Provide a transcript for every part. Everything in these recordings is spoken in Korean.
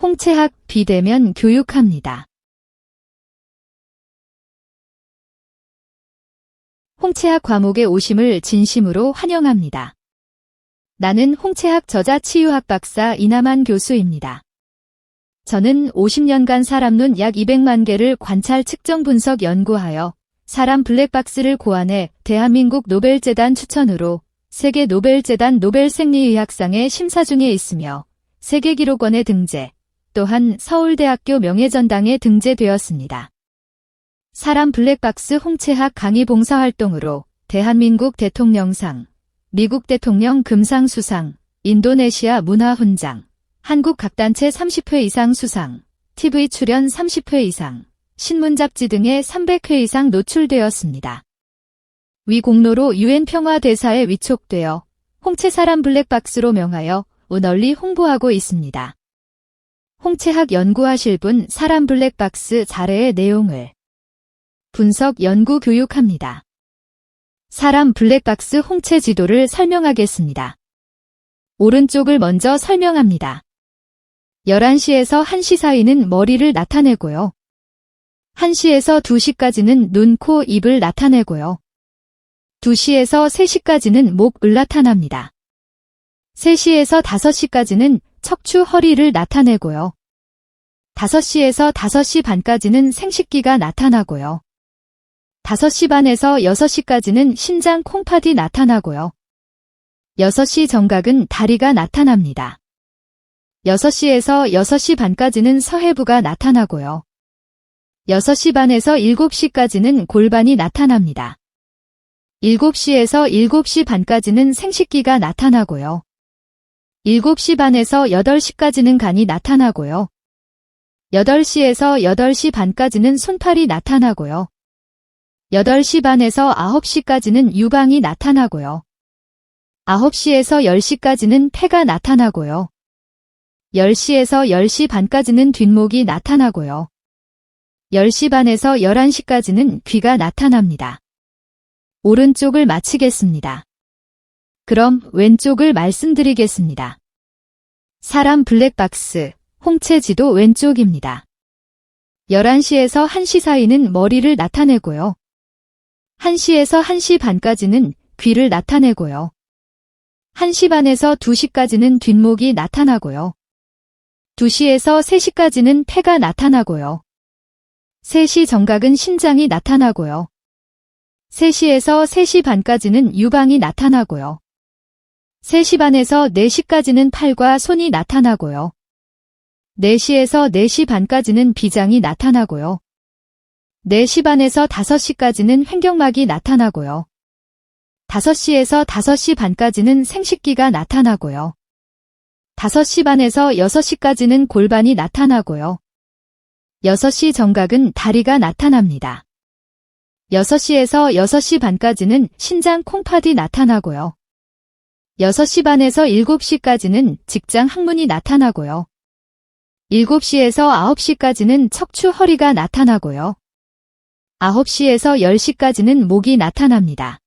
홍채학 비대면 교육합니다. 홍채학 과목에 오심을 진심으로 환영합니다. 나는 홍채학 저자 치유학 박사 이남한 교수입니다. 저는 50년간 사람눈 약 200만 개를 관찰 측정 분석 연구하여 사람 블랙박스를 고안해 대한민국 노벨재단 추천으로 세계 노벨재단 노벨생리의학상에 심사 중에 있으며 세계기록원에 등재, 또한 서울대학교 명예전당에 등재되었습니다. 사람 블랙박스 홍채학 강의 봉사활동으로 대한민국 대통령상, 미국 대통령 금상수상, 인도네시아 문화훈장, 한국 각단체 30회 이상 수상, TV 출연 30회 이상, 신문 잡지 등에 300회 이상 노출되었습니다. 위 공로로 UN 평화대사에 위촉되어 홍채 사람 블랙박스로 명하여 널리 홍보하고 있습니다. 홍채학 연구하실 분 사람 블랙박스 자료의 내용을 분석 연구 교육합니다. 사람 블랙박스 홍채 지도를 설명하겠습니다. 오른쪽을 먼저 설명합니다. 11시에서 1시 사이는 머리를 나타내고요. 1시에서 2시까지는 눈, 코, 입을 나타내고요. 2시에서 3시까지는 목을 나타납니다. 3시에서 5시까지는 척추, 허리를 나타내고요. 5시에서 5시 반까지는 생식기가 나타나고요. 5시 반에서 6시까지는 신장, 콩팥이 나타나고요. 6시 정각은 다리가 나타납니다. 6시에서 6시 반까지는 서해부가 나타나고요. 6시 반에서 7시까지는 골반이 나타납니다. 7시에서 7시 반까지는 생식기가 나타나고요. 7시 반에서 8시까지는 간이 나타나고요. 8시에서 8시 반까지는 손팔이 나타나고요. 8시 반에서 9시까지는 유방이 나타나고요. 9시에서 10시까지는 폐가 나타나고요. 10시에서 10시 반까지는 뒷목이 나타나고요. 10시 반에서 11시까지는 귀가 나타납니다. 오른쪽을 마치겠습니다. 그럼 왼쪽을 말씀드리겠습니다. 사람 블랙박스, 홍채 지도 왼쪽입니다. 11시에서 1시 사이는 머리를 나타내고요. 1시에서 1시 반까지는 귀를 나타내고요. 1시 반에서 2시까지는 뒷목이 나타나고요. 2시에서 3시까지는 폐가 나타나고요. 3시 정각은 신장이 나타나고요. 3시에서 3시 반까지는 유방이 나타나고요. 3시 반에서 4시까지는 팔과 손이 나타나고요. 4시에서 4시 반까지는 비장이 나타나고요. 4시 반에서 5시까지는 횡격막이 나타나고요. 5시에서 5시 반까지는 생식기가 나타나고요. 5시 반에서 6시까지는 골반이 나타나고요. 6시 정각은 다리가 나타납니다. 6시에서 6시 반까지는 신장, 콩팥이 나타나고요. 6시 반에서 7시까지는 직장, 항문이 나타나고요. 7시에서 9시까지는 척추, 허리가 나타나고요. 9시에서 10시까지는 목이 나타납니다.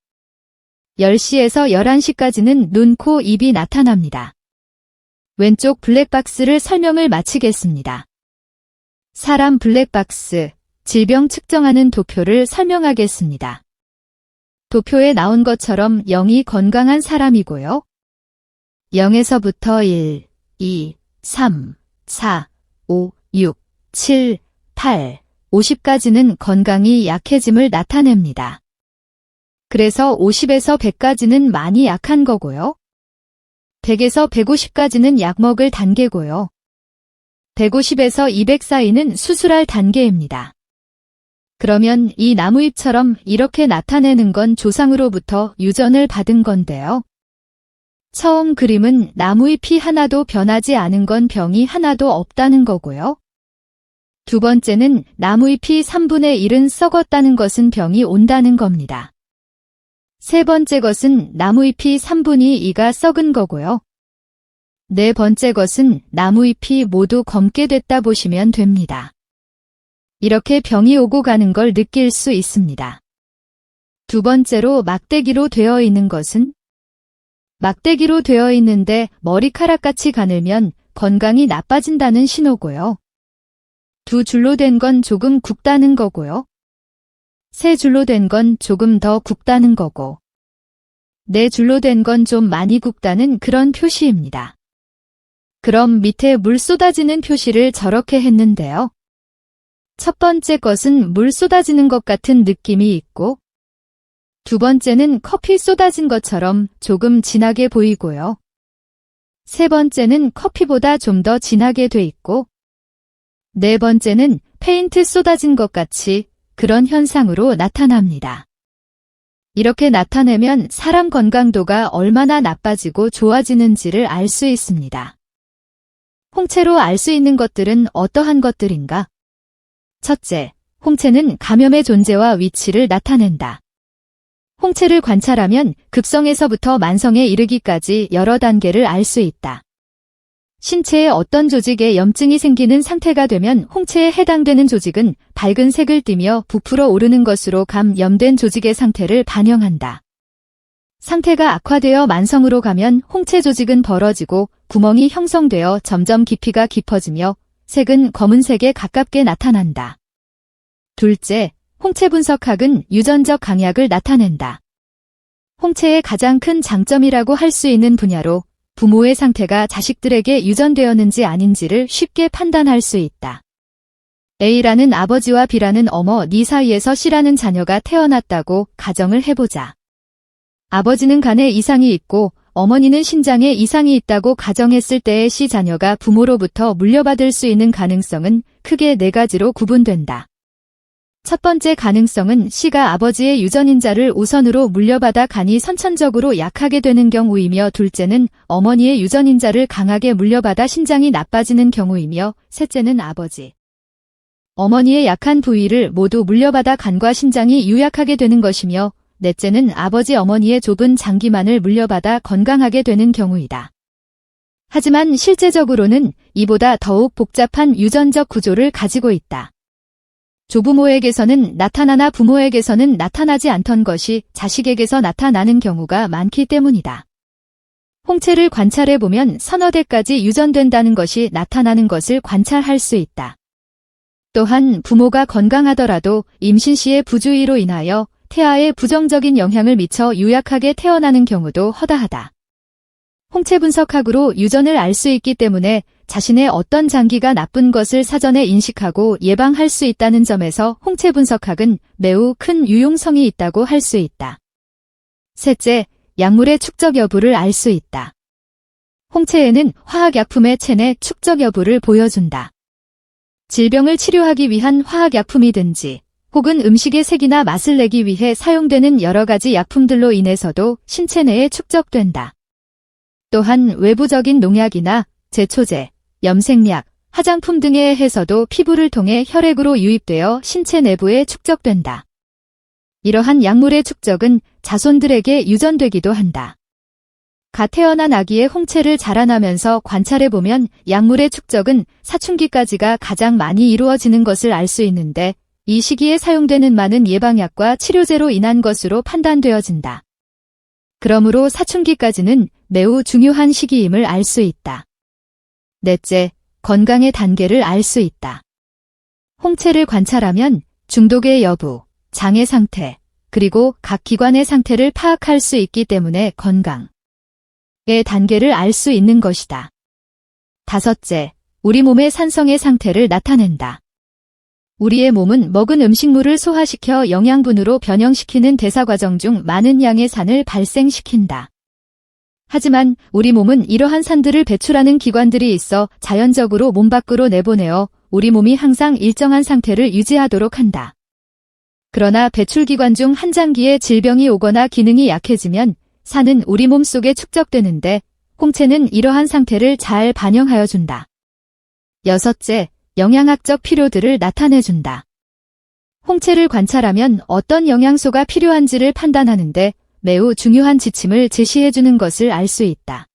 10시에서 11시까지는 눈, 코, 입이 나타납니다. 왼쪽 블랙박스를 설명을 마치겠습니다. 사람 블랙박스, 질병 측정하는 도표를 설명하겠습니다. 도표에 나온 것처럼 0이 건강한 사람이고요. 0에서부터 1, 2, 3, 4, 5, 6, 7, 8, 50까지는 건강이 약해짐을 나타냅니다. 그래서 50에서 100까지는 많이 약한 거고요. 100에서 150까지는 약 먹을 단계고요. 150에서 200 사이는 수술할 단계입니다. 그러면 이 나무잎처럼 이렇게 나타내는 건 조상으로부터 유전을 받은 건데요. 처음 그림은 나무잎이 하나도 변하지 않은 건 병이 하나도 없다는 거고요. 두 번째는 나무잎이 3분의 1은 썩었다는 것은 병이 온다는 겁니다. 세 번째 것은 나무잎이 3분의 2가 썩은 거고요. 네 번째 것은 나무잎이 모두 검게 됐다 보시면 됩니다. 이렇게 병이 오고 가는 걸 느낄 수 있습니다. 두 번째로 막대기로 되어 있는 것은 막대기로 되어 있는데 머리카락같이 가늘면 건강이 나빠진다는 신호고요. 2줄로 된 건 조금 굵다는 거고요. 3줄로 된 건 조금 더 굵다는 거고, 4줄로 된 건 좀 많이 굵다는 그런 표시입니다. 그럼 밑에 물 쏟아지는 표시를 저렇게 했는데요. 첫 번째 것은 물 쏟아지는 것 같은 느낌이 있고, 두 번째는 커피 쏟아진 것처럼 조금 진하게 보이고요. 세 번째는 커피보다 좀 더 진하게 돼 있고, 네 번째는 페인트 쏟아진 것 같이 그런 현상으로 나타납니다. 이렇게 나타내면 사람 건강도가 얼마나 나빠지고 좋아지는지를 알 수 있습니다. 홍채로 알 수 있는 것들은 어떠한 것들인가? 첫째, 홍채는 감염의 존재와 위치를 나타낸다. 홍채를 관찰하면 급성에서부터 만성에 이르기까지 여러 단계를 알 수 있다. 신체에 어떤 조직에 염증이 생기는 상태가 되면 홍채에 해당되는 조직은 밝은 색을 띠며 부풀어 오르는 것으로 감염된 조직의 상태를 반영한다. 상태가 악화되어 만성으로 가면 홍채 조직은 벌어지고 구멍이 형성되어 점점 깊이가 깊어지며 색은 검은색에 가깝게 나타난다. 둘째, 홍채 분석학은 유전적 강약을 나타낸다. 홍채의 가장 큰 장점이라고 할 수 있는 분야로 부모의 상태가 자식들에게 유전되었는지 아닌지를 쉽게 판단할 수 있다. A라는 아버지와 B라는 어머니 사이에서 C라는 자녀가 태어났다고 가정을 해보자. 아버지는 간에 이상이 있고 어머니는 신장에 이상이 있다고 가정했을 때의 C 자녀가 부모로부터 물려받을 수 있는 가능성은 크게 4가지로 구분된다. 첫 번째 가능성은 C가 아버지의 유전인자를 우선으로 물려받아 간이 선천적으로 약하게 되는 경우이며, 둘째는 어머니의 유전인자를 강하게 물려받아 신장이 나빠지는 경우이며, 셋째는 아버지, 어머니의 약한 부위를 모두 물려받아 간과 신장이 유약하게 되는 것이며, 넷째는 아버지 어머니의 좁은 장기만을 물려받아 건강하게 되는 경우이다. 하지만 실제적으로는 이보다 더욱 복잡한 유전적 구조를 가지고 있다. 조부모에게서는 나타나나 부모에게서는 나타나지 않던 것이 자식에게서 나타나는 경우가 많기 때문이다. 홍채를 관찰해보면 서너 대까지 유전된다는 것이 나타나는 것을 관찰할 수 있다. 또한 부모가 건강하더라도 임신 시의 부주의로 인하여 태아에 부정적인 영향을 미쳐 유약하게 태어나는 경우도 허다하다. 홍채 분석학으로 유전을 알 수 있기 때문에 자신의 어떤 장기가 나쁜 것을 사전에 인식하고 예방할 수 있다는 점에서 홍채 분석학은 매우 큰 유용성이 있다고 할 수 있다. 셋째, 약물의 축적 여부를 알 수 있다. 홍채에는 화학약품의 체내 축적 여부를 보여준다. 질병을 치료하기 위한 화학약품이든지 혹은 음식의 색이나 맛을 내기 위해 사용되는 여러 가지 약품들로 인해서도 신체 내에 축적된다. 또한 외부적인 농약이나 제초제, 염색약, 화장품 등에 의해서도 피부를 통해 혈액으로 유입되어 신체 내부에 축적된다. 이러한 약물의 축적은 자손들에게 유전되기도 한다. 갓 태어난 아기의 홍채를 자라나면서 관찰해보면 약물의 축적은 사춘기까지가 가장 많이 이루어지는 것을 알 수 있는데, 이 시기에 사용되는 많은 예방약과 치료제로 인한 것으로 판단되어진다. 그러므로 사춘기까지는 매우 중요한 시기임을 알 수 있다. 넷째, 건강의 단계를 알 수 있다. 홍채를 관찰하면 중독의 여부, 장의 상태, 그리고 각 기관의 상태를 파악할 수 있기 때문에 건강의 단계를 알 수 있는 것이다. 다섯째, 우리 몸의 산성의 상태를 나타낸다. 우리의 몸은 먹은 음식물을 소화시켜 영양분으로 변형시키는 대사 과정 중 많은 양의 산을 발생시킨다. 하지만 우리 몸은 이러한 산들을 배출하는 기관들이 있어 자연적으로 몸 밖으로 내보내어 우리 몸이 항상 일정한 상태를 유지하도록 한다. 그러나 배출기관 중 한 장기에 질병이 오거나 기능이 약해지면 산은 우리 몸 속에 축적되는데, 홍채는 이러한 상태를 잘 반영하여 준다. 여섯째, 영양학적 필요들을 나타내준다. 홍채를 관찰하면 어떤 영양소가 필요한지를 판단하는데 매우 중요한 지침을 제시해주는 것을 알 수 있다.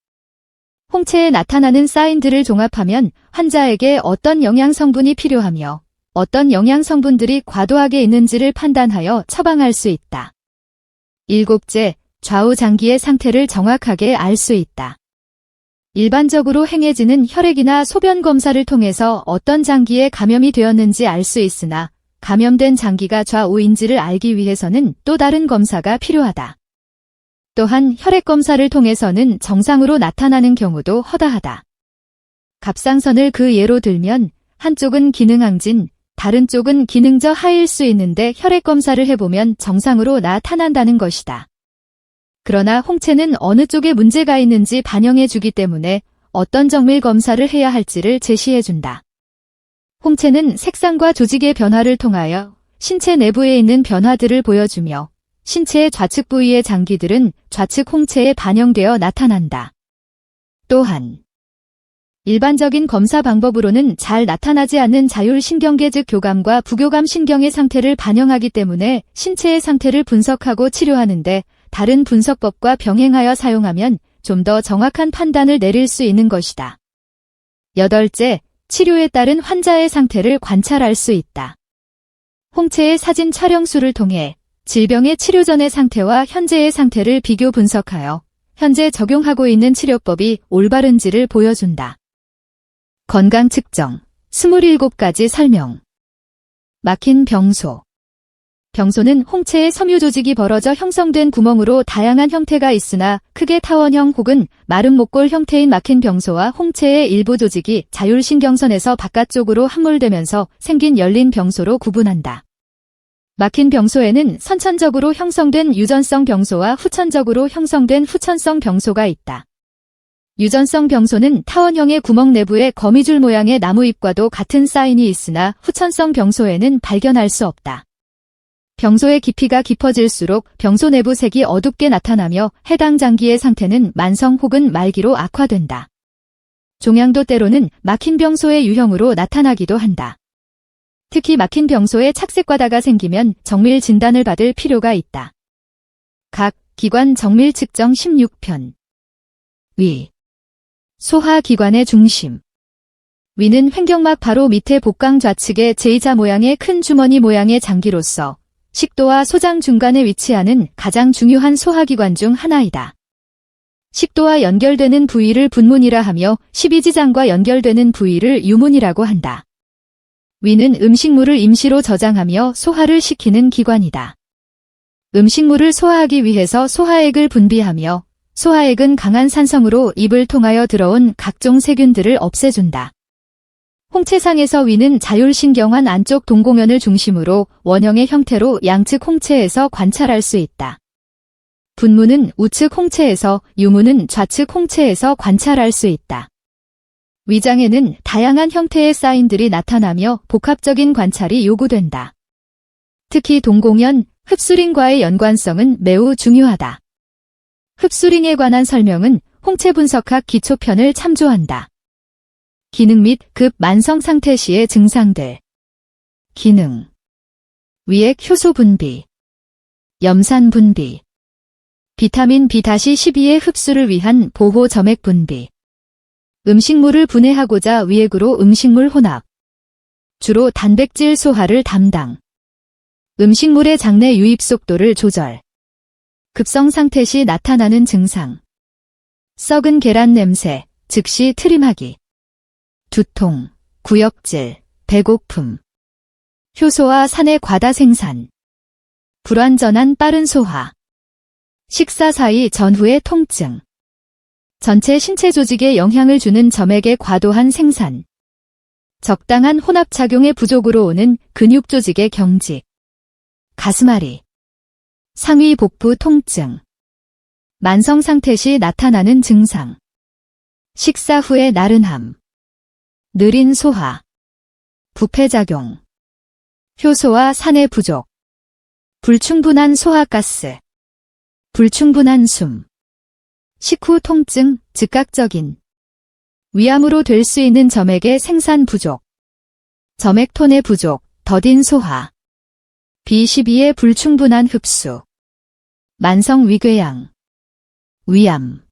홍채에 나타나는 사인들을 종합하면 환자에게 어떤 영양성분이 필요하며 어떤 영양성분들이 과도하게 있는지를 판단하여 처방할 수 있다. 일곱째, 좌우 장기의 상태를 정확하게 알 수 있다. 일반적으로 행해지는 혈액이나 소변 검사를 통해서 어떤 장기에 감염이 되었는지 알 수 있으나 감염된 장기가 좌우인지를 알기 위해서는 또 다른 검사가 필요하다. 또한 혈액 검사를 통해서는 정상으로 나타나는 경우도 허다하다. 갑상선을 그 예로 들면 한쪽은 기능항진, 다른 쪽은 기능저 하일 수 있는데 혈액 검사를 해보면 정상으로 나타난다는 것이다. 그러나 홍채는 어느 쪽에 문제가 있는지 반영해 주기 때문에 어떤 정밀 검사를 해야 할지를 제시해 준다. 홍채는 색상과 조직의 변화를 통하여 신체 내부에 있는 변화들을 보여주며 신체의 좌측 부위의 장기들은 좌측 홍채에 반영되어 나타난다. 또한 일반적인 검사 방법으로는 잘 나타나지 않는 자율신경계 즉 교감과 부교감 신경의 상태를 반영하기 때문에 신체의 상태를 분석하고 치료하는데 다른 분석법과 병행하여 사용하면 좀 더 정확한 판단을 내릴 수 있는 것이다. 8째, 치료에 따른 환자의 상태를 관찰할 수 있다. 홍채의 사진 촬영수를 통해 질병의 치료 전의 상태와 현재의 상태를 비교 분석하여 현재 적용하고 있는 치료법이 올바른지를 보여준다. 건강 측정, 27가지 설명. 막힌 병소. 병소는 홍채의 섬유 조직이 벌어져 형성된 구멍으로 다양한 형태가 있으나 크게 타원형 혹은 마른 목골 형태인 막힌 병소와 홍채의 일부 조직이 자율신경선에서 바깥쪽으로 함몰되면서 생긴 열린 병소로 구분한다. 막힌 병소에는 선천적으로 형성된 유전성 병소와 후천적으로 형성된 후천성 병소가 있다. 유전성 병소는 타원형의 구멍 내부에 거미줄 모양의 나무잎과도 같은 사인이 있으나 후천성 병소에는 발견할 수 없다. 병소의 깊이가 깊어질수록 병소 내부 색이 어둡게 나타나며 해당 장기의 상태는 만성 혹은 말기로 악화된다. 종양도 때로는 막힌 병소의 유형으로 나타나기도 한다. 특히 막힌 병소에 착색과다가 생기면 정밀 진단을 받을 필요가 있다. 각 기관 정밀 측정 16편. 위. 소화기관의 중심. 위는 횡격막 바로 밑에 복강 좌측에 제2자 모양의 큰 주머니 모양의 장기로서 식도와 소장 중간에 위치하는 가장 중요한 소화기관 중 하나이다. 식도와 연결되는 부위를 분문이라 하며 십이지장과 연결되는 부위를 유문이라고 한다. 위는 음식물을 임시로 저장하며 소화를 시키는 기관이다. 음식물을 소화하기 위해서 소화액을 분비하며 소화액은 강한 산성으로 입을 통하여 들어온 각종 세균들을 없애준다. 홍채상에서 위는 자율신경환 안쪽 동공연을 중심으로 원형의 형태로 양측 홍채에서 관찰할 수 있다. 분문은 우측 홍채에서, 유문은 좌측 홍채에서 관찰할 수 있다. 위장에는 다양한 형태의 사인들이 나타나며 복합적인 관찰이 요구된다. 특히 동공연, 흡수링과의 연관성은 매우 중요하다. 흡수링에 관한 설명은 홍채 분석학 기초편을 참조한다. 기능 및 급 만성 상태 시의 증상들. 기능. 위액 효소 분비. 염산 분비. 비타민 B-12의 흡수를 위한 보호 점액 분비. 음식물을 분해하고자 위액으로 음식물 혼합. 주로 단백질 소화를 담당. 음식물의 장내 유입 속도를 조절. 급성 상태 시 나타나는 증상. 썩은 계란 냄새, 즉시 트림하기. 두통, 구역질, 배고픔. 효소와 산의 과다 생산. 불완전한 빠른 소화. 식사 사이 전후의 통증. 전체 신체 조직에 영향을 주는 점액의 과도한 생산. 적당한 혼합작용의 부족으로 오는 근육 조직의 경직. 가슴앓이. 상위 복부 통증. 만성 상태 시 나타나는 증상. 식사 후의 나른함. 느린 소화. 부패작용. 효소와 산의 부족. 불충분한 소화가스. 불충분한 숨. 식후 통증, 즉각적인. 위암으로 될 수 있는 점액의 생산 부족. 점액톤의 부족, 더딘 소화. B12의 불충분한 흡수. 만성 위궤양. 위암.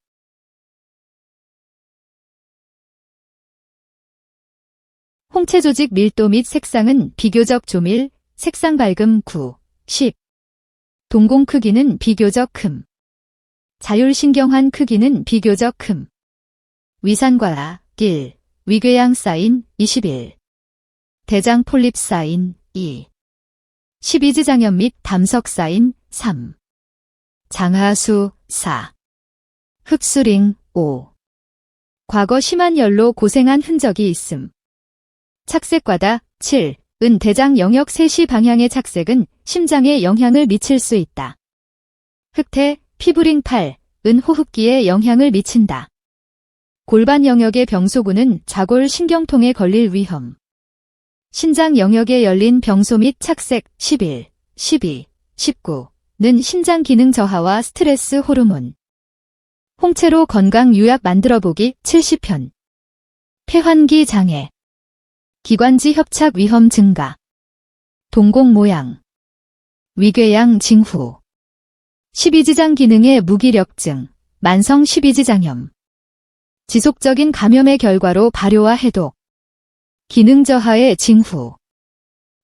홍채 조직 밀도 및 색상은 비교적 조밀, 색상 밝음 9, 10. 동공 크기는 비교적 큼. 자율신경환 크기는 비교적 큼. 위산과라 1. 위궤양 사인 21. 대장 폴립 사인 2. 십이지장염 및 담석 사인 3. 장하수 4. 흡수링 5. 과거 심한 열로 고생한 흔적이 있음. 착색과다 7. 은 대장 영역 3시 방향의 착색은 심장에 영향을 미칠 수 있다. 흑태, 피부링 8. 은 호흡기에 영향을 미친다. 골반 영역의 병소구는 좌골 신경통에 걸릴 위험. 신장 영역에 열린 병소 및 착색 11, 12, 19는 심장 기능 저하와 스트레스 호르몬. 홍채로 건강 유약 만들어보기 70편. 폐환기 장애. 기관지 협착 위험 증가. 동공 모양. 위궤양 징후. 십이지장 기능의 무기력증, 만성 십이지장염. 지속적인 감염의 결과로 발효와 해독. 기능 저하의 징후.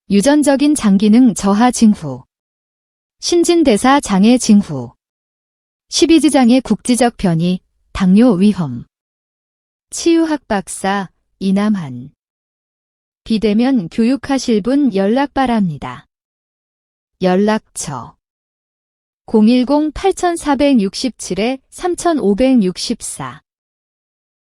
유전적인 장기능 저하 징후. 신진대사 장애 징후. 십이지장의 국지적 변이, 당뇨 위험. 치유학 박사 이남한. 비대면 교육하실 분 연락 바랍니다. 연락처 010-8467-3564